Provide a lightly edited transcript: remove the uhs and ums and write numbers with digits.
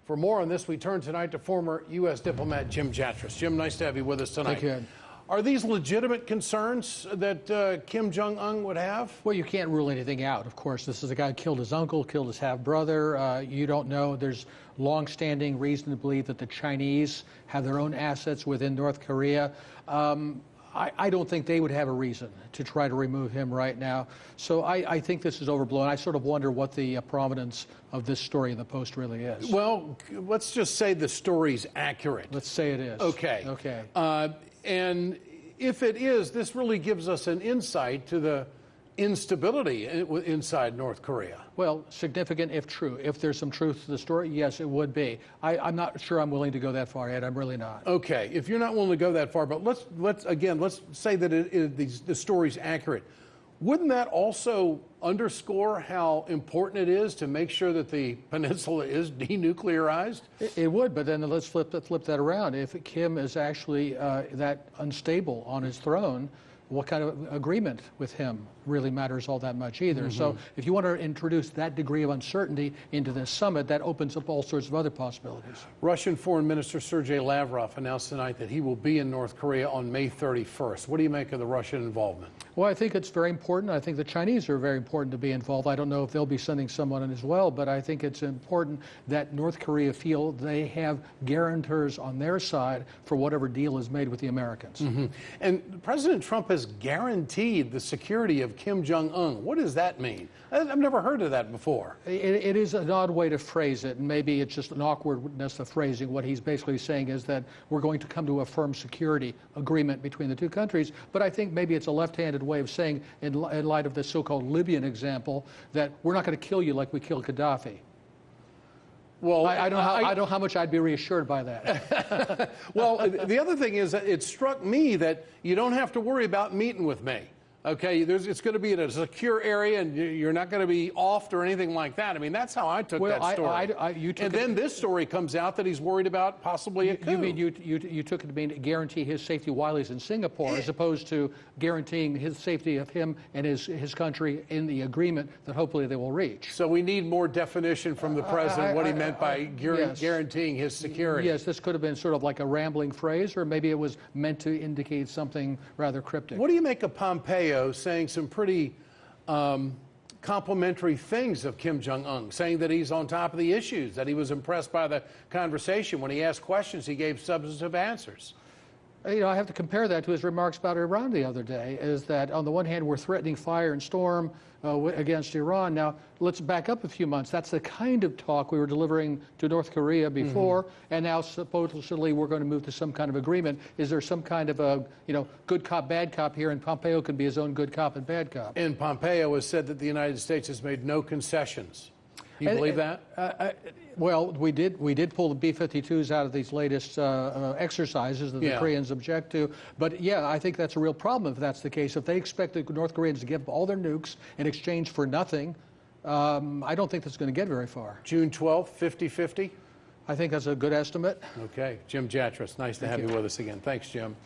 For more on this, we turn tonight to former U.S. diplomat Jim Jatras. Jim, nice to have you with us tonight. Thank you. Are these legitimate concerns that Kim Jong Un would have? Well, you can't rule anything out, of course. This is a guy who killed his uncle, killed his half-brother. You don't know. There's long-standing reason to believe that the Chinese have their own assets within North Korea. I don't think they would have a reason to try to remove him right now. So I think this is overblown. I sort of wonder what the provenance of this story in the Post really is. Well, let's just say the story's accurate. Let's say it is. Okay. Okay. And if it is, this really gives us an insight to the instability inside North Korea. Well, significant if true. If there's some truth to the story, yes, it would be. I'm not sure I'm willing to go that far, Ed. I'm really not. Okay, if you're not willing to go that far, but let's say that the story's accurate. Wouldn't that also underscore how important it is to make sure that the peninsula is denuclearized? It would, but then let's flip that around. If Kim is actually that unstable on his throne, what kind of agreement with him really matters all that much either. So if you want to introduce that degree of uncertainty into this summit, that opens up all sorts of other possibilities. Russian Foreign Minister Sergei Lavrov announced tonight that he will be in North Korea on May 31st. What do you make of the Russian involvement? Well, I think it's very important. I think the Chinese are very important to be involved. I don't know if they'll be sending someone in as well, but I think it's important that North Korea feel they have guarantors on their side for whatever deal is made with the Americans. And President Trump has guaranteed the security of Kim Jong Un. What does that mean? I've never heard of that before. It is an odd way to phrase it, and maybe it's just an awkwardness of phrasing. What he's basically saying is that we're going to come to a firm security agreement between the two countries, but I think maybe it's a left-handed way of saying, in light of the so-called Libyan example, that we're not going to kill you like we killed Gaddafi. Well, I don't know how much I'd be reassured by that. Well, the other thing is that it struck me that you don't have to worry about meeting with me. Okay, it's going to be in a secure area, and you're not going to be offed or anything like that. I mean, that's how I took that story. And then this story comes out that he's worried about possibly a coup. You mean you took it to mean to guarantee his safety while he's in Singapore, as opposed to guaranteeing his safety of him and his country in the agreement that hopefully they will reach. So we need more definition from the president what he meant by guaranteeing his security. Yes, this could have been sort of like a rambling phrase, or maybe it was meant to indicate something rather cryptic. What do you make of Pompeo saying some pretty complimentary things of Kim Jong Un, saying that he's on top of the issues, that he was impressed by the conversation. When he asked questions, he gave substantive answers? You know, I have to compare that to his remarks about Iran the other day, is that on the one hand, we're threatening fire and storm against Iran. Now, let's back up a few months. That's the kind of talk we were delivering to North Korea before, and now supposedly we're going to move to some kind of agreement. Is there some kind of a, good cop, bad cop here, and Pompeo can be his own good cop and bad cop? And Pompeo has said that the United States has made no concessions. Do you believe that? Well, we did pull the B-52s out of these latest exercises that the Koreans object to. But yeah, I think that's a real problem if that's the case. If they expect the North Koreans to give up all their nukes in exchange for nothing, I don't think that's going to get very far. June 12th, 50-50? I think that's a good estimate. Okay. Jim Jatras, nice to have you with us again. Thanks, Jim.